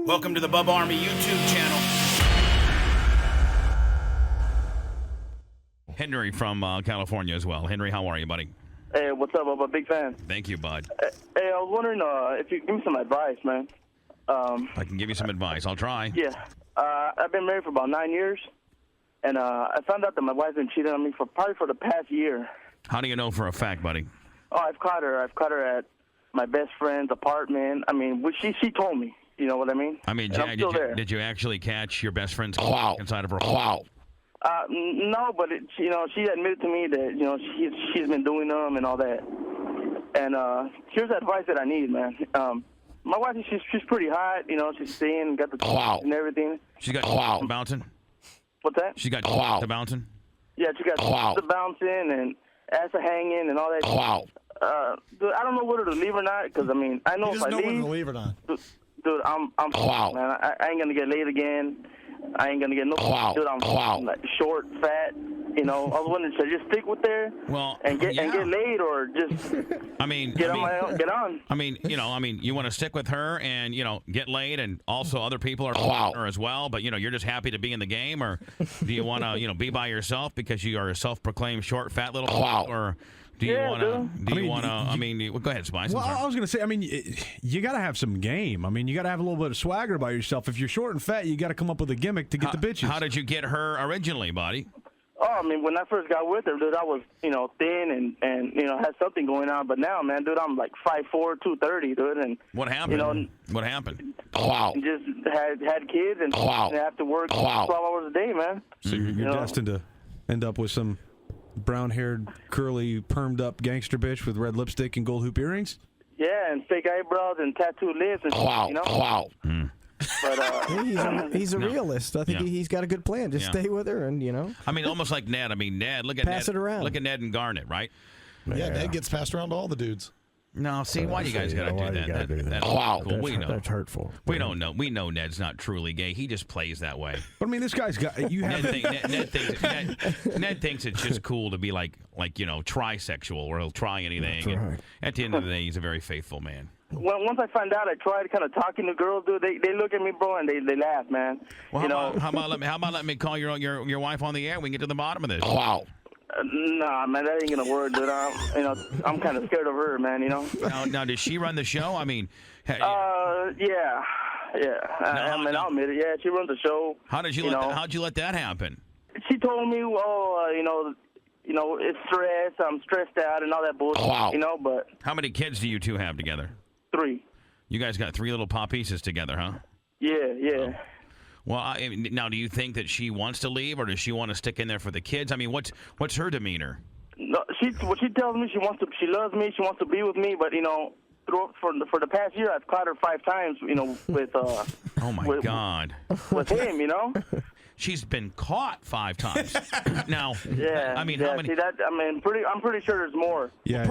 Welcome to the Bubba Army YouTube channel. Henry from California as well. Henry, how are you, buddy? Hey, what's up? I'm a big fan. Thank you, bud. Hey, I was wondering if you could give me some advice, man. I can give you some advice. I'll try. Yeah. I've been married for about 9 years, and I found out that my wife's been cheating on me for the past year. How do you know for a fact, buddy? Oh, I've caught her at my best friend's apartment. I mean, she told me. You know what I mean? I mean, did you actually catch your best friend's inside of her? No, but she admitted to me that she's been doing them and all that. And here's the advice that I need, man. My wife, she's pretty hot. She's thin, got the and everything. She got the bouncing. What's that? She got the bouncing. Yeah, she got the bouncing and ass hanging and all that. Dude, I don't know whether to leave or not because I know if I leave, to leave or not. Dude, I'm man. I ain't gonna get laid again. I ain't gonna get no. Dude, I'm like short, fat. I was wondering, should I just stick with her and get laid, or just get on? I mean, you want to stick with her and get laid, and also other people are her as well. But you're just happy to be in the game, or do you want to be by yourself because you are a self-proclaimed short, fat little or do you want to? Go ahead, Spice. Well, I was going to say, you got to have some game. You got to have a little bit of swagger about yourself. If you're short and fat, you got to come up with a gimmick to get the bitches. How did you get her originally, buddy? Oh, when I first got with her, dude, I was, thin and had something going on. But now, man, dude, I'm like 5'4", 230, dude. And what happened? What happened? Just had kids and have to work 12 hours a day, man. So you're destined to end up with some brown-haired, curly, permed-up gangster bitch with red lipstick and gold hoop earrings? Yeah, and fake eyebrows and tattooed lips and But he's a realist. I think he's got a good plan. Just stay with her and, almost like Ned. Ned, look at Pass Ned. it around. Look at Ned and Garnet, right? Yeah, Ned gets passed around to all the dudes. No, see, why do you guys got to do that? That's cool. We know. That's hurtful. We don't know. We know Ned's not truly gay. He just plays that way. But this guy's got you have. Ned thinks it's just cool to be like trisexual, where he'll try anything. Right. And at the end of the day, he's a very faithful man. Well, once I find out, I tried kind of talking to girls, dude. They look at me, bro, and they laugh, man. Well, how about let me call your wife on the air? We can get to the bottom of this. Nah, man, that ain't gonna work, dude. I'm kind of scared of her, man. Now, does she run the show? Yeah. I'll admit it. Yeah, she runs the show. How'd you let that happen? She told me, it's stress. I'm stressed out and all that bullshit. But how many kids do you two have together? 3. You guys got 3 little paw pieces together, huh? Yeah. Oh. Well, now, do you think that she wants to leave, or does she want to stick in there for the kids? What's her demeanor? No, she tells me she loves me, she wants to be with me, but for the past year, I've caught her 5 times, with oh my God, with him, She's been caught 5 times. Now, yeah, how many? See that? I'm pretty sure there's more. Yeah,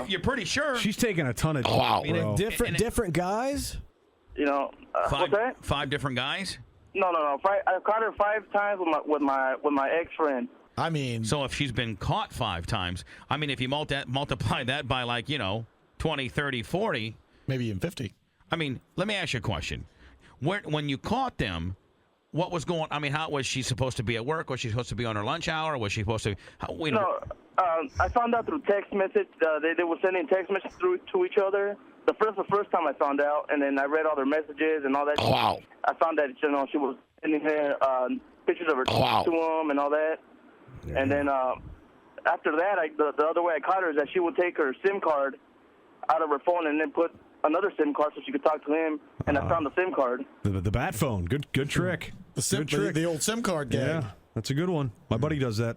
you're pretty sure she's taking a ton of different guys. What's that? 5 different guys. No. I caught her 5 times with my ex-friend. So if she's been caught 5 times, if you multiply that by 20, 30, 40, maybe even 50. Let me ask you a question. When you caught them, what was going? How was she supposed to be at work? Was she supposed to be on her lunch hour? Was she supposed to? I found out through text message. They were sending text messages to each other. The first time I found out, and then I read all their messages and all that. I found that she was sending her pictures of her to him and all that. Yeah. And then after that, the other way I caught her is that she would take her SIM card out of her phone and then put another SIM card so she could talk to him. And I found the SIM card. The bat phone. Good trick. The old SIM card gag. Yeah, that's a good one. My buddy does that.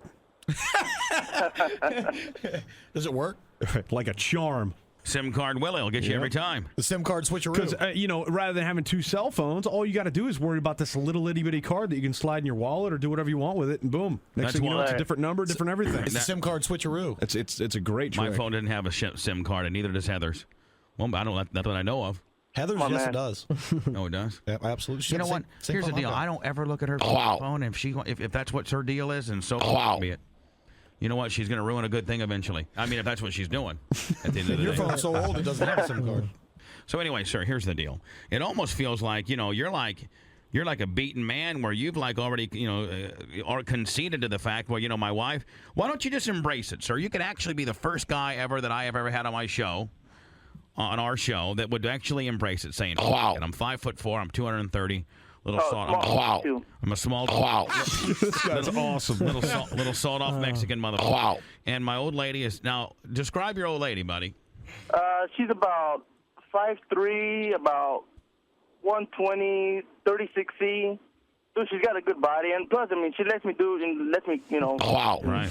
Does it work? Like a charm. SIM card Willie will get you every time. The SIM card switcheroo. Because, rather than having 2 cell phones, all you got to do is worry about this little itty-bitty card that you can slide in your wallet or do whatever you want with it, and boom. Next thing you know, it's a different number, different everything. It's the SIM card switcheroo. It's a great trick. My phone didn't have a SIM card, and neither does Heather's. Well, not that I know of. Heather's, yes, it does. No, it does? Yeah, absolutely. You know what? Here's the deal. I don't ever look at her phone. If that's what her deal is, and so be it. You know what? She's going to ruin a good thing eventually. If that's what she's doing at the end of the day. Your phone's so old it doesn't have a SIM card. So anyway, sir, here's the deal. It almost feels like, you're like a beaten man where you've like already, or conceded to the fact, well, my wife, why don't you just embrace it, sir? You could actually be the first guy ever that I have ever had on my show, on our show, that would actually embrace it, saying, wow. And I'm 5'4", I'm 230, little salt. I'm a small. Wow. That's awesome. Little sawed off Mexican motherfucker. Wow. And my old lady is, now, describe your old lady, buddy. She's about 5'3", about 120, 36C. So she's got a good body, and plus, I mean, she lets me Wow, right.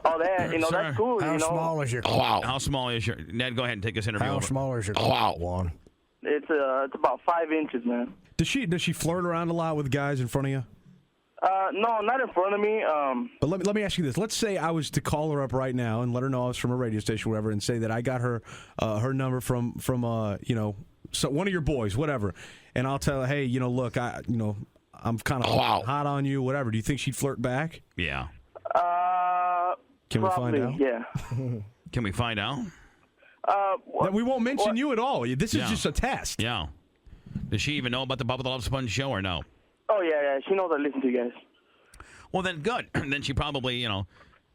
all that, that's cool. How small is your? Wow. How small is your? Ned, go ahead and take this interview. How over. small is your? One. It's about 5 inches, man. Does she flirt around a lot with guys in front of you? No, not in front of me. But let me ask you this. Let's say I was to call her up right now and let her know I was from a radio station, or whatever, and say that I got her number from so one of your boys, whatever, and I'll tell her, hey, look, I'm kind of hot on you, whatever. Do you think she'd flirt back? Yeah. Can probably, we find out? Yeah. Can we find out? We won't mention you at all. This is just a test. Yeah. Does she even know about the Bubba the Love Sponge show or no? Oh, yeah. She knows I listen to you guys. Well, then good. Then she probably,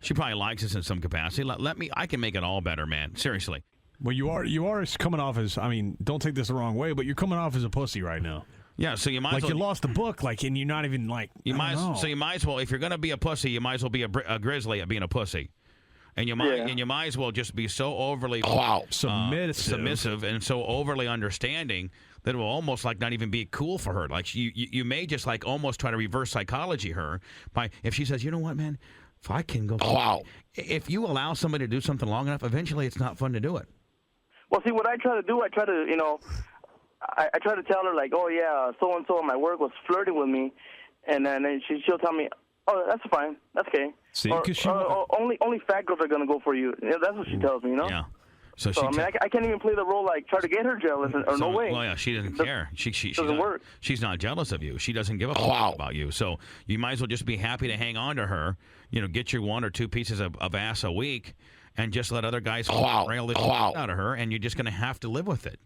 she probably likes us in some capacity. I can make it all better, man. Seriously. Well, you are coming off as, I mean, don't take this the wrong way, but you're coming off as a pussy right now. Yeah, so you might as well. You lost the book, and you're not even you might as well, if you're going to be a pussy, you might as well be a grizzly at being a pussy. And you might as well just be so overly submissive and so overly understanding that it will almost not even be cool for her. Like you may just almost try to reverse psychology her by, if she says, you know what, man, if I can go, if you allow somebody to do something long enough, eventually it's not fun to do it. Well, see, what I try to do, I try to tell her, oh, yeah, so-and-so at my work was flirting with me, and then she'll tell me, oh, that's fine, that's okay. See, only fat girls are going to go for you. That's what she tells me, Yeah. So I can't even play the role try to get her jealous, no way. Well, yeah, she doesn't care. She doesn't work. She's not jealous of you. She doesn't give a fuck about you. So you might as well just be happy to hang on to her. Get your 1 or 2 pieces of ass a week, and just let other guys rail the shit out of her, and you're just going to have to live with it.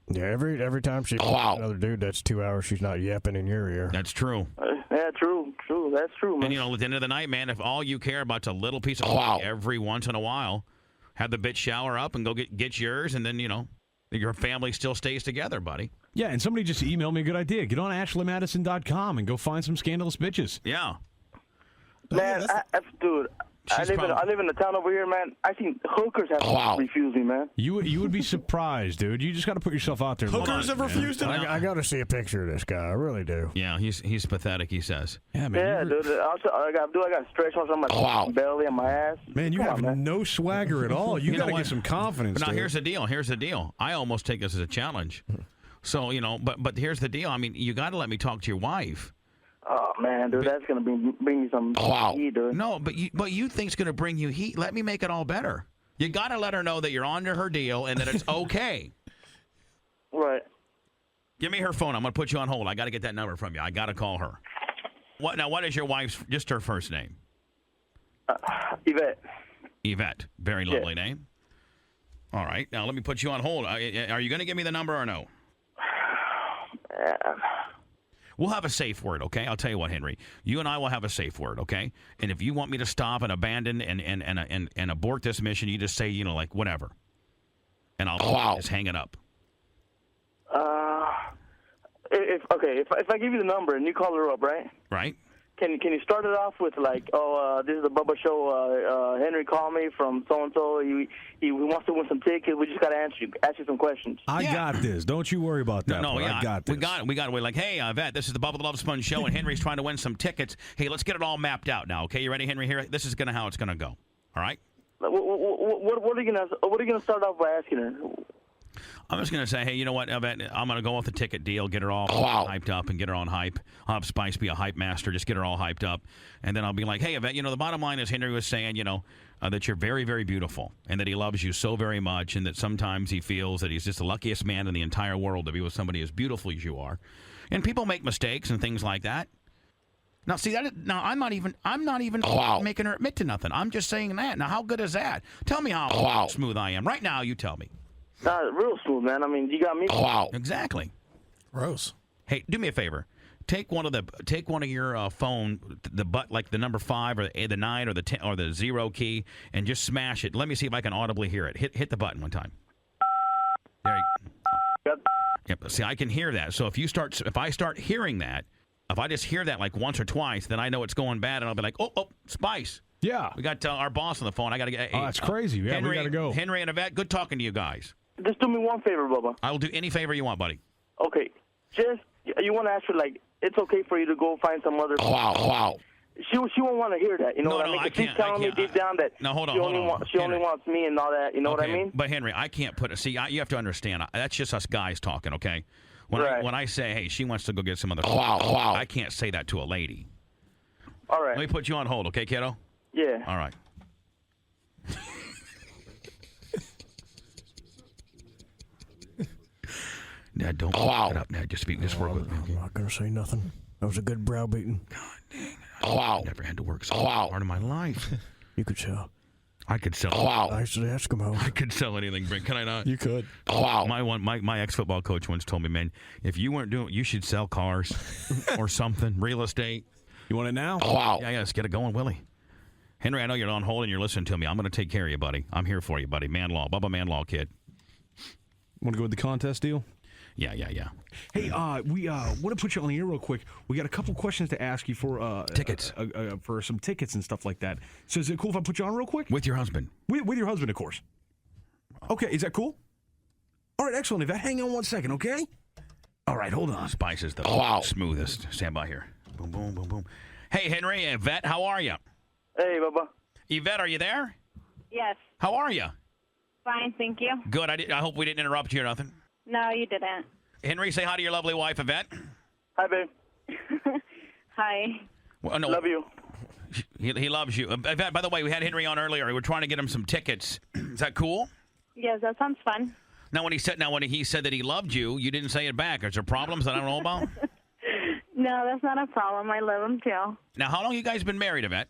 Yeah, every time she another dude, that's 2 hours she's not yapping in your ear. That's true. Yeah, true. That's true, man. And, at the end of the night, man, if all you care about is a little piece of every once in a while, have the bitch shower up and go get yours, and then, your family still stays together, buddy. Yeah, and somebody just emailed me a good idea. Get on AshleyMadison.com and go find some scandalous bitches. Yeah. Man, dude, I live in the town over here, man. I think hookers have refused me, man. You would be surprised, dude. You just got to put yourself out there. Hookers have refused it. I got to see a picture of this guy. I really do. Yeah, he's pathetic. He says. Yeah, man. Yeah, dude. I got stretch marks on my belly and my ass. Man, you have no swagger at all. You got to get some confidence. But now here's the deal. I almost take this as a challenge. So but here's the deal. I mean, you got to let me talk to your wife. Oh man, dude, that's gonna bring me some heat, dude. No, but you think's gonna bring you heat. Let me make it all better. You gotta let her know that you're on to her deal and that it's okay. Right. Give me her phone. I'm gonna put you on hold. I gotta get that number from you. I gotta call her. What is your wife's just her first name? Yvette. Yvette. Very lovely name. All right. Now let me put you on hold. Are you gonna give me the number or no? We'll have a safe word, okay? I'll tell you what, Henry. You and I will have a safe word, okay? And if you want me to stop and abandon and abort this mission, you just say, whatever. And I'll just hang it up. If I give you the number and you call her up, right? Right. Can you start it off with this is the Bubba Show. Henry called me from so and so. He wants to win some tickets. We just got to ask you some questions. I got this. Don't you worry about that. No, I got this. We got it. We're like, hey, Yvette, this is the Bubba the Love Sponge Show, and Henry's trying to win some tickets. Hey, let's get it all mapped out now. Okay, you ready, Henry? Here, this is how it's gonna go. All right. What are you gonna start off by asking her? I'm just going to say, hey, you know what, Yvette, I'm going to go off the ticket deal, get her all hyped up and get her on hype. I'll have Spice be a hype master, just get her all hyped up. And then I'll be like, hey, Yvette, the bottom line is Henry was saying, that you're very, very beautiful and that he loves you so very much and that sometimes he feels that he's just the luckiest man in the entire world to be with somebody as beautiful as you are. And people make mistakes and things like that. Now, see, I'm not even making her admit to nothing. I'm just saying that. Now, how good is that? Tell me how smooth I am. Right now, you tell me. Real smooth, man. I mean, you got me. Exactly. Gross. Hey, do me a favor. Take one of your phone, like the number 5 or the 9 or the 10 or the 0 key, and just smash it. Let me see if I can audibly hear it. Hit the button one time. There you go. Yep. See, I can hear that. So if I start hearing that, if I just hear that like once or twice, then I know it's going bad, and I'll be like, oh, Spice. Yeah. We got our boss on the phone. I got to get. Oh, that's crazy. Yeah, we got to go. Henry and Yvette, good talking to you guys. Just do me one favor, Bubba. I will do any favor you want, buddy. Okay. You want to ask her, like, it's okay for you to go find some other... She won't want to hear that. You know what I mean? I can't. She's telling me deep down that she only wants me and all that. You know what I mean? But, Henry, I can't put... See, you have to understand. That's just us guys talking, okay? When I say, hey, she wants to go get some other... I can't say that to a lady. All right. Let me put you on hold, okay, kiddo? Yeah. All right. Ned, don't get up, Ned. Just work with me. I'm not going to say nothing. That was a good browbeating. God dang it. I never had to work so hard in my life. You could sell. I could sell. Ice to the Eskimos. I could sell anything, Brent. Can I not? You could. My ex-football coach once told me, man, if you weren't doing, you should sell cars or something, real estate. You want it now? Yeah, let's get it going, Willie. Henry, I know you're on hold and you're listening to me. I'm going to take care of you, buddy. I'm here for you, buddy. Man law. Bubba Man law, kid. Want to go with the contest deal? Yeah. Hey, we want to put you on the air real quick. We got a couple questions to ask you for tickets, for some tickets and stuff like that. So is it cool if I put you on real quick? With your husband. With your husband, of course. Okay, is that cool? All right, excellent. Yvette, hang on one second, okay? All right, hold on. Spice is the smoothest. Stand by here. Boom, boom, boom, boom. Hey, Henry, Yvette, how are you? Hey, Bubba. Yvette, are you there? Yes. How are you? Fine, thank you. Good. I hope we didn't interrupt you or nothing. No, you didn't. Henry, say hi to your lovely wife, Yvette. Hi, babe. Hi. Well, no, love you. He loves you. Yvette, by the way, we had Henry on earlier. We were trying to get him some tickets. Is that cool? Yes, that sounds fun. Now, when he said that he loved you, you didn't say it back. Is there problems that I don't know about? No, that's not a problem. I love him too. Now, how long you guys been married, Yvette?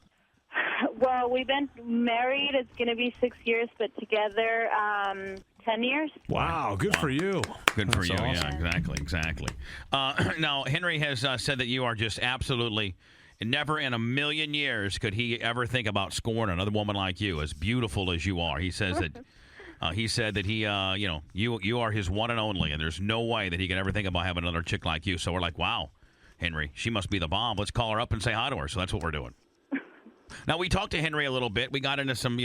Well, we've been married. It's going to be 6 years, but together 10 years. Wow, good for you. Good for you. Awesome. Yeah, exactly. Now, Henry has said that you are just absolutely, never in a million years could he ever think about scoring another woman like you, as beautiful as you are. He says that. He said that you are his one and only, and there's no way that he could ever think about having another chick like you. So we're like, wow, Henry, she must be the bomb. Let's call her up and say hi to her. So that's what we're doing. Now, we talked to Henry a little bit. We got into some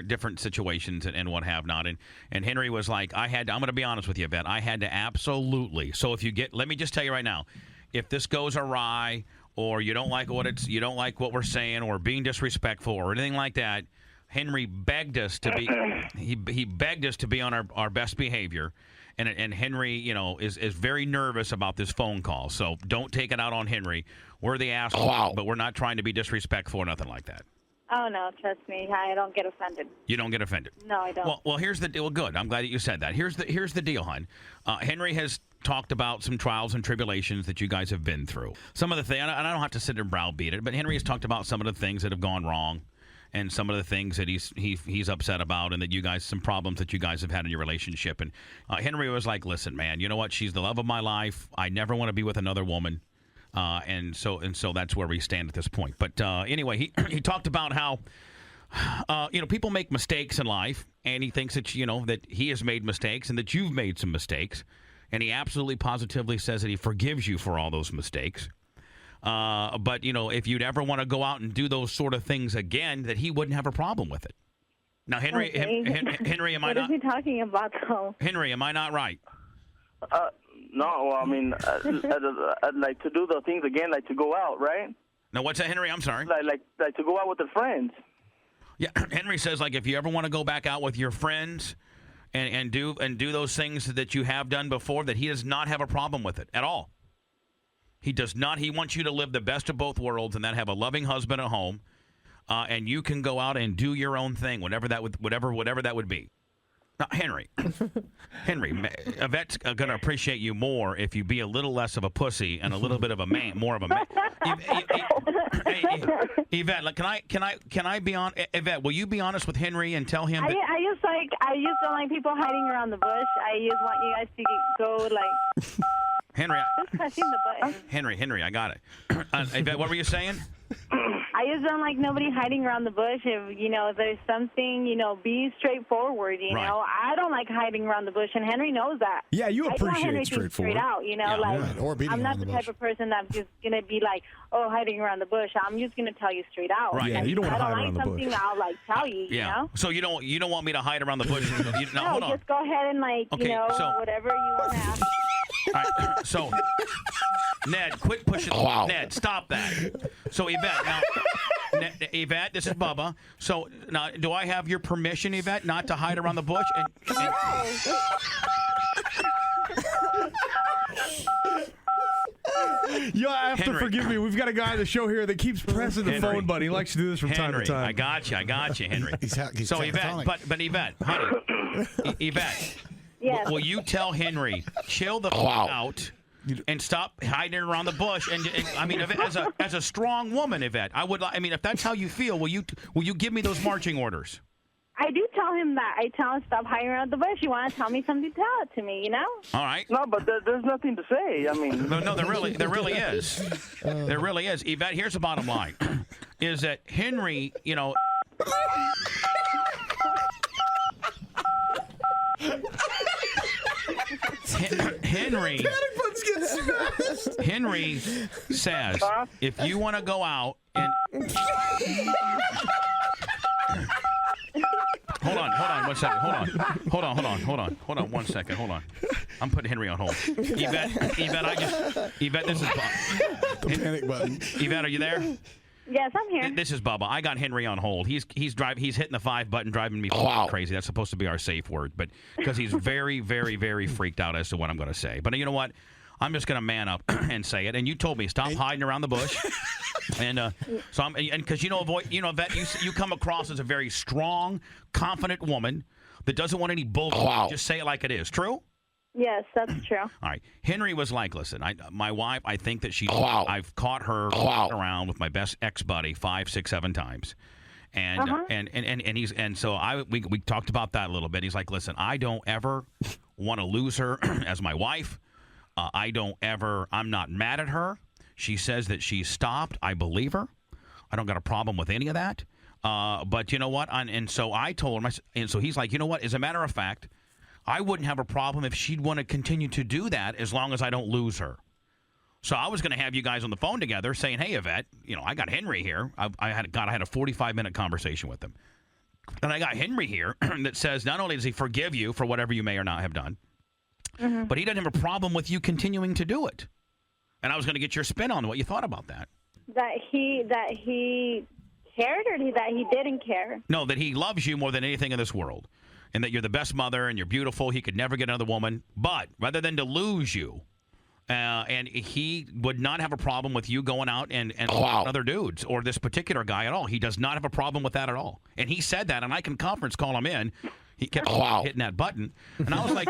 different situations and what have not. And Henry was like, I'm going to be honest with you, Yvette. I had to absolutely. So let me just tell you right now, if this goes awry or you don't like what we're saying or being disrespectful or anything like that, Henry begged us to be. He begged us to be on our best behavior, and Henry, is very nervous about this phone call. So don't take it out on Henry. We're the assholes, but we're not trying to be disrespectful or nothing like that. Oh no, trust me, I don't get offended. You don't get offended? No, I don't. Well, here's the deal. Well, good. I'm glad that you said that. Here's the deal, hon. Henry has talked about some trials and tribulations that you guys have been through. Some of the things, and I don't have to sit and browbeat it, but Henry has talked about some of the things that have gone wrong. And some of the things that he's upset about, and that you guys, some problems that you guys have had in your relationship. And Henry was like, "Listen, man, you know what? She's the love of my life. I never want to be with another woman." And so that's where we stand at this point. But anyway, he talked about how people make mistakes in life, and he thinks that that he has made mistakes and that you've made some mistakes, and he absolutely positively says that he forgives you for all those mistakes. But, if you'd ever want to go out and do those sort of things again, that he wouldn't have a problem with it. Now, Henry, okay. Henry, am I not? What is he talking about, though? Henry, am I not right? No, well, I mean, I'd like to do the things again, like to go out, right? Now, what's that, Henry? I'm sorry. Like to go out with the friends. Yeah, Henry says, like, if you ever want to go back out with your friends and do those things that you have done before, that he does not have a problem with it at all. He does not. He wants you to live the best of both worlds and then have a loving husband at home, and you can go out and do your own thing, whatever that would be. Henry, Yvette's going to appreciate you more if you be a little less of a pussy and a little bit of a man, more of a man. Yvette, like, can I be on? Yvette, will you be honest with Henry and tell him? I just don't like people hiding around the bush. I just want you guys to go like. Henry, just pressing the button. Henry, I got it. Yvette, what were you saying? I just don't like nobody hiding around the bush. If there's something, be straightforward. You know, I don't like hiding around the bush, and Henry knows that. Yeah, you appreciate straightforward. Straight out, or beating I'm not around the the type bush. of person that's just gonna be like, oh, hiding around the bush. I'm just gonna tell you straight out. Right. Yeah, you don't want to hide around the bush. I don't like something, I'll like tell you. Yeah. You know? So you don't want me to hide around the bush? No, hold on. just go ahead and whatever you want to ask. All right, so, Ned, quit pushing. Ned, stop that. So, Yvette, now, Yvette, this is Bubba. So, now, do I have your permission, Yvette, not to hide around the bush? You have Henry. to forgive me. We've got a guy on the show here that keeps pressing the phone button. He likes to do this from time to time. I got you, Henry. He's so, Yvette, but Yvette, honey, Yvette. Yes. Will you tell Henry, chill the f out and stop hiding around the bush? And I mean, as a strong woman, Yvette, I mean, if that's how you feel, will you give me those marching orders? I do tell him that. I tell him stop hiding around the bush. You want to tell me something, tell it to me, you know? All right. No, but there's nothing to say. I mean, No, there really is. There really is. Yvette, here's the bottom line: is that Henry, Henry says if you want to go out and hold on 1 second. Hold on 1 second. Hold on. I'm putting Henry on hold. Yvette, this is Bob. The panic button. Yvette, are you there? Yes, I'm here. This is Bubba. I got Henry on hold. He's hitting the 5 button, driving me crazy. That's supposed to be our safe word, but because he's very, very, very freaked out as to what I'm going to say. But you know what? I'm just going to man up and say it. And you told me stop hiding around the bush. And so I'm, and because Yvette, you come across as a very strong, confident woman that doesn't want any bullshit. Just say it like it is. True? Yes, that's true. All right. Henry was like, listen, my wife, I think that I've caught her around with my best ex-buddy 5, 6, 7 times. And we talked about that a little bit. He's like, listen, I don't ever want to lose her as my wife. I'm not mad at her. She says that she's stopped. I believe her. I don't got a problem with any of that. But you know what? And so I told him, and so he's like, you know what? As a matter of fact, I wouldn't have a problem if she'd want to continue to do that as long as I don't lose her. So I was going to have you guys on the phone together saying, hey, Yvette, I got Henry here. I had a 45-minute conversation with him. And I got Henry here that says not only does he forgive you for whatever you may or not have done, but he doesn't have a problem with you continuing to do it. And I was going to get your spin on what you thought about that. That he cared or that he didn't care? No, that he loves you more than anything in this world. And that you're the best mother and you're beautiful. He could never get another woman. But rather than to lose you, and he would not have a problem with you going out and other dudes or this particular guy at all. He does not have a problem with that at all. And he said that, and I can conference call him in. He kept hitting that button, and I was like,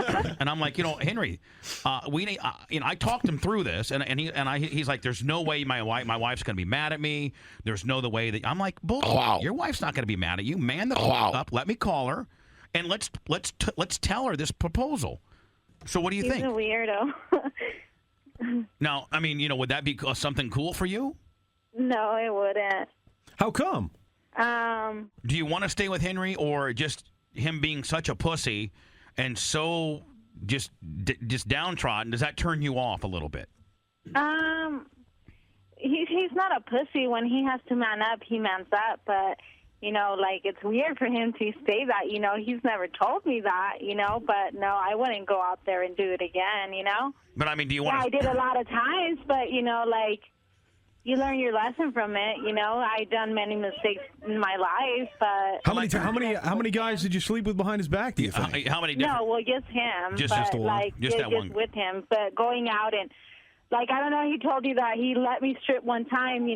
Henry, I talked him through this, and he's like, there's no way my wife's gonna be mad at me. There's no way that I'm like, bull. Your wife's not gonna be mad at you. Man the up. Let me call her, and let's tell her this proposal. So what do you think? He's a weirdo. Now, I mean, would that be something cool for you? No, it wouldn't. How come? Do you want to stay with Henry, or just him being such a pussy and so just downtrodden? Does that turn you off a little bit? He's not a pussy. When he has to man up, he mans up. But it's weird for him to say that. He's never told me that. But no, I wouldn't go out there and do it again. But I mean, do you want? Yeah, I did a lot of times, but you learn your lesson from it. I done many mistakes in my life, but how many guys did you sleep with behind his back? Do you think? How many? Different... No, well, just him. Just the one. Just that one. With him, but going out and I don't know. He told you that he let me strip one time.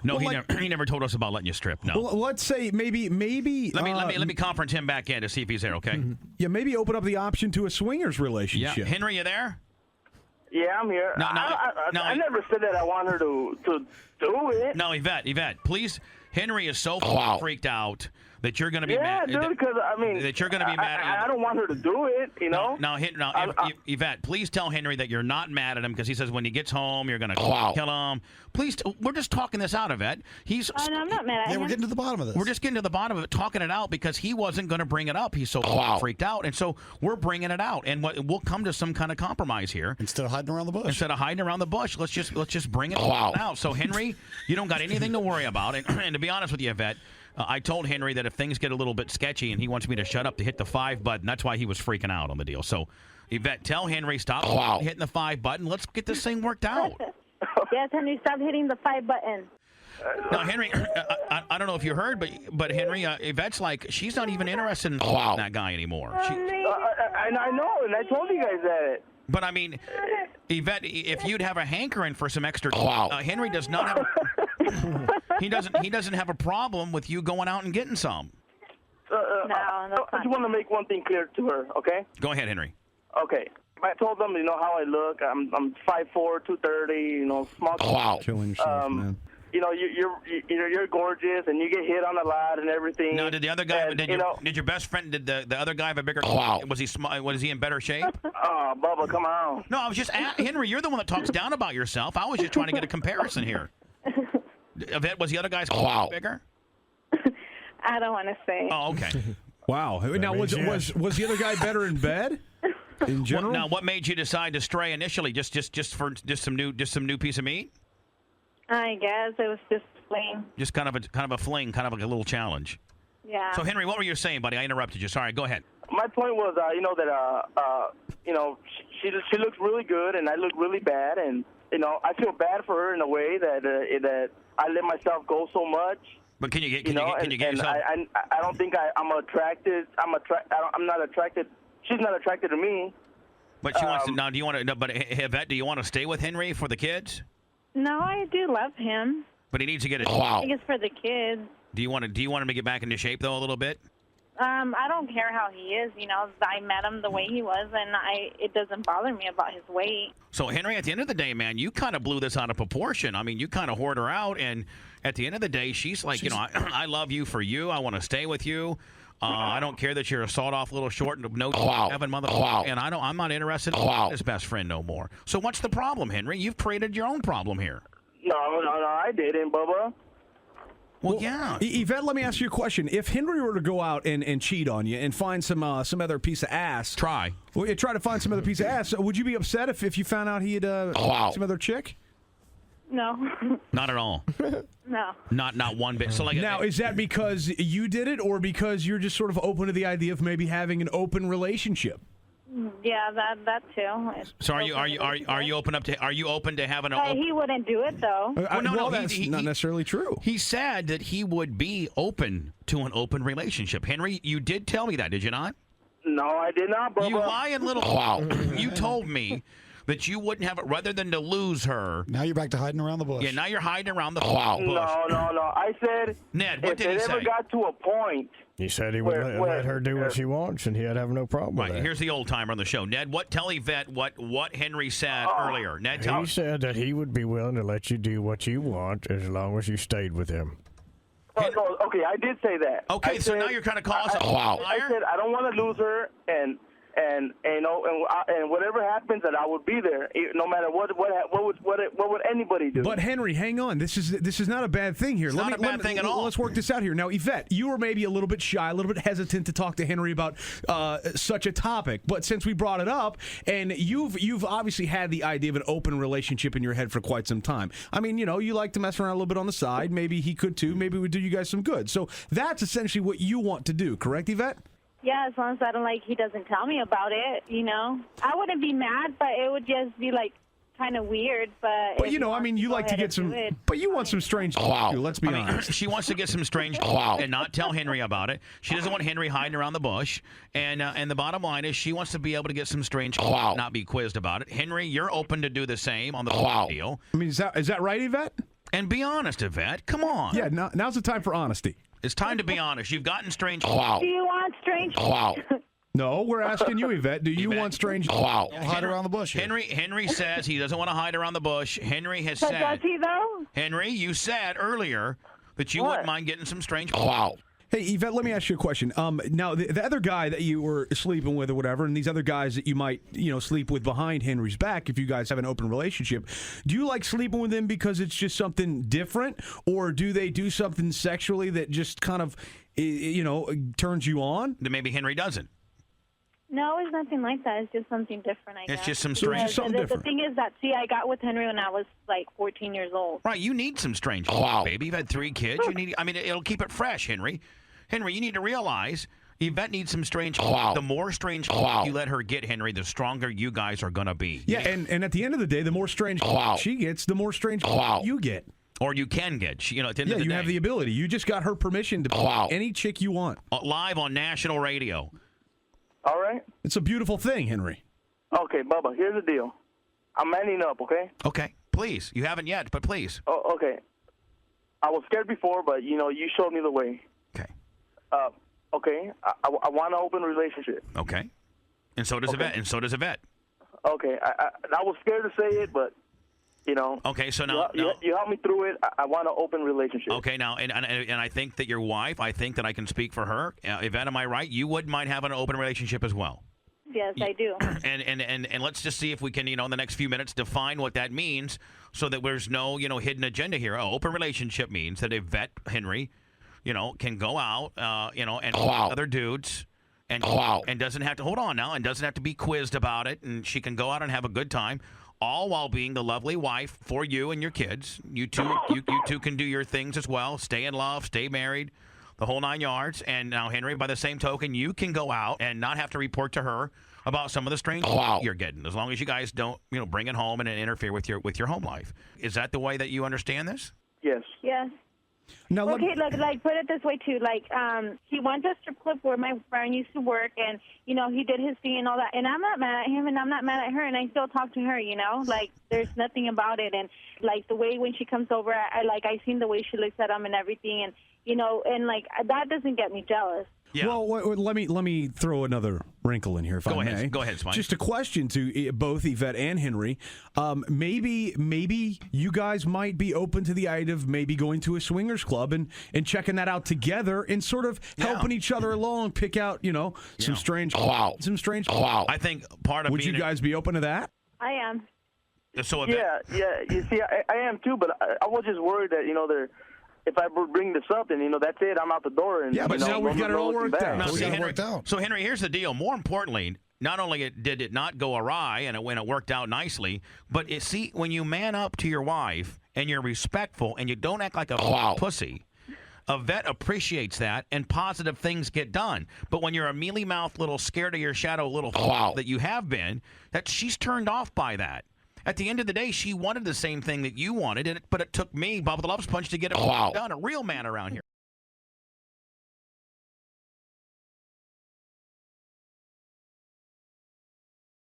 No, he never told us about letting you strip. No. Well, let's say maybe. Let me confront him back in to see if he's there. Okay. Yeah, maybe open up the option to a swingers relationship. Yeah. Henry, you there? Yeah, I'm here. I never said that I want her to do it. No, Yvette, please. Henry is so freaked out that you're going to be mad. Yeah, dude, because, that you're going to be mad at you. I don't want her to do it, you know? Yvette, please tell Henry that you're not mad at him because he says when he gets home, you're going to kill him. Please, we're just talking this out, Yvette. I'm not mad at him. We're getting to the bottom of this. We're just getting to the bottom of it, talking it out because he wasn't going to bring it up. He's so freaked out. And so we're bringing it out. And we'll come to some kind of compromise here. Instead of hiding around the bush. Let's just bring it out. So, Henry, you don't got anything to worry about. And to be honest with you, Yvette, I told Henry that if things get a little bit sketchy and he wants me to shut up to hit the 5 button, that's why he was freaking out on the deal. So, Yvette, tell Henry, stop hitting the 5 button. Let's get this thing worked out. Yes, Henry, stop hitting the 5 button. Now, Henry, I don't know if you heard, but Henry, Yvette's like, she's not even interested in that guy anymore. I know, and I told you guys that. But, I mean, Yvette, if you'd have a hankering for some extra, Henry does not have he doesn't have a problem with you going out and getting some. I just want to make one thing clear to her, okay? Go ahead, Henry. Okay. I told them, you know, how I look. I'm 5'4", 230, you know, small. Killing yourself, man. You know, you're gorgeous, and you get hit on a lot and everything. No, did the other guy? Did your best friend? Did the other guy have a bigger? Was he Was he in better shape? Oh, Bubba, come on. No, I was just Henry. You're the one that talks down about yourself. I was just trying to get a comparison here. Yvette, was the other guy's bigger? I don't want to say. Oh, okay. Wow. Now, was the other guy better in bed? In general. Now, what made you decide to stray initially? Just some new piece of meat? I guess it was just fling. Just kind of a fling, kind of like a little challenge. Yeah. So, Henry, what were you saying, buddy? I interrupted you. Sorry. Go ahead. My point was, you know, that you know, she looks really good, and I look really bad, and you know, I feel bad for her in a way that I let myself go so much. But can you get yourself? I don't think I'm attracted. I'm not attracted. She's not attracted to me. But she wants to. Now, do you want to? No, but Yvette, do you want to stay with Henry for the kids? No, I do love him. But he needs to get it. I think it's for the kids. Do you want him to get back into shape though a little bit? I don't care how he is. You know, I met him the way he was, and it doesn't bother me about his weight. So, Henry, at the end of the day, man, you kind of blew this out of proportion. I mean, you kind of whored her out, and at the end of the day, she's like, you know, I love you for you. I want to stay with you. I don't care that you're a sawed-off little short and no heaven mother. And I'm not interested in his best friend no more. So what's the problem, Henry? You've created your own problem here. No, I didn't, Bubba. Well, yeah. Yvette, let me ask you a question. If Henry were to go out and cheat on you and find some other piece of ass. Try to find some other piece of ass. Would you be upset if you found out he had some other chick? No. Not at all. No. Not one bit. So now, is that because you did it, or because you're just sort of open to the idea of maybe having an open relationship? Yeah, that too. So are you open to having a? He wouldn't do it though. No, that's not necessarily true. He said that he would be open to an open relationship. Henry, you did tell me that, did you not? No, I did not, Bubba. You lying little. You told me that you wouldn't have it rather than to lose her. Now you're back to hiding around the bush. Yeah, now you're hiding around the bush. No. I said, Ned, what did he say? If it ever got to a point. He said he would let her do what she wants, and he'd have no problem with that. Here's the old timer on the show. Ned, tell Yvette what Henry said earlier. Ned, he said that he would be willing to let you do what you want as long as you stayed with him. Okay, I did say that. Okay, so now you're kind of calling us a liar? I said I don't want to lose her, and whatever happens, that I would be there, no matter what would anybody do. But Henry, hang on. This is not a bad thing here. It's not a bad thing at all. Let's work this out here. Now, Yvette, you were maybe a little bit shy, a little bit hesitant to talk to Henry about such a topic. But since we brought it up, and you've obviously had the idea of an open relationship in your head for quite some time. I mean, you know, you like to mess around a little bit on the side. Maybe he could too. Maybe it would do you guys some good. So that's essentially what you want to do, correct, Yvette? Yeah, as long as I don't he doesn't tell me about it, you know. I wouldn't be mad, but it would just be kind of weird. But you know, I mean, you like to get some, but you want some strange. Let's be honest. She wants to get some strange and not tell Henry about it. She doesn't want Henry hiding around the bush. And the bottom line is, she wants to be able to get some strange, not be quizzed about it. Henry, you're open to do the same on the deal. I mean, is that right, Yvette? And be honest, Yvette. Come on. Yeah, now's the time for honesty. It's time to be honest. You've gotten strange. Do you want strange? No, we're asking you, Yvette. Do you want strange? Don't hide around the bush here. Henry says he doesn't want to hide around the bush. Henry has But said. does he though? Henry, you said earlier that you wouldn't mind getting some strange. Hey, Yvette, let me ask you a question. Now, the other guy that you were sleeping with or whatever, and these other guys that you might, sleep with behind Henry's back if you guys have an open relationship, do you like sleeping with them because it's just something different, or do they do something sexually that just kind of, turns you on? That maybe Henry doesn't. No, it's nothing like that. It's just something different, I guess. It's just some So strange. just something the different. thing is that, I got with Henry when I was like 14 years old. Right, you need some strange. Baby, you've had 3 kids. You need. I mean, it'll keep it fresh, Henry. Henry, you need to realize Yvette needs some strange. The more strange you let her get, Henry, the stronger you guys are gonna be. Yeah, and at the end of the day, the more strange she gets, the more strange you get. Or you can get. At the end of the you day. have the ability. You just got her permission to any chick you want. Live on national radio. All right. It's a beautiful thing, Henry. Okay, Bubba, here's the deal. I'm manning up, okay? Okay, please. You haven't yet, but please. Oh, okay. I was scared before, but, you showed me the way. Okay. Okay, I want an open relationship. Okay. And so does Yvette. And so does Yvette. Okay, I was scared to say it, but, Okay, so now. you helped me through it. I want an open relationship. Okay, now, and I think that your wife, I think that I can speak for her. Yvette, am I right? You wouldn't mind having an open relationship as well. Yes, I do. And let's just see if we can, in the next few minutes, define what that means so that there's no, hidden agenda here. Open relationship means that Yvette, Henry, can go out, and other dudes and doesn't have to, hold on now, and doesn't have to be quizzed about it. And she can go out and have a good time, all while being the lovely wife for you and your kids. You two can do your things as well. Stay in love, stay married, the whole 9 yards. And now, Henry, by the same token, you can go out and not have to report to her about some of the strange you're getting, as long as you guys don't, bring it home and interfere with your home life. Is that the way that you understand this? Yes. Yes. Now, Okay, like put it this way too. Like, he went to a strip club where my friend used to work, and he did his thing and all that. And I'm not mad at him, and I'm not mad at her, and I still talk to her. Like there's nothing about it. And like the way when she comes over, I seen the way she looks at him and everything, and and like that doesn't get me jealous. Yeah. Well, let me throw another wrinkle in here, if I may. Go ahead, Spike. Just a question to both Yvette and Henry. Maybe you guys might be open to the idea of maybe going to a swingers club and checking that out together and sort of helping each other along, pick out some strange. I think part of Would you guys be open to that? I am. So Yeah. You see, I am too, but I was just worried that if I bring this up, then that's it. I'm out the door. And Yeah, but now we've got it all worked out. No, We see, got it Henry, worked out. So, Henry, here's the deal. More importantly, not only did it not go awry and it worked out nicely, but when you man up to your wife and you're respectful and you don't act like a pussy, Yvette appreciates that, and positive things get done. But when you're a mealy-mouthed little scared of your shadow little that you have been, that she's turned off by that. At the end of the day, she wanted the same thing that you wanted, but it took me, Bubba the Love Sponge, to get it done. A real man around here.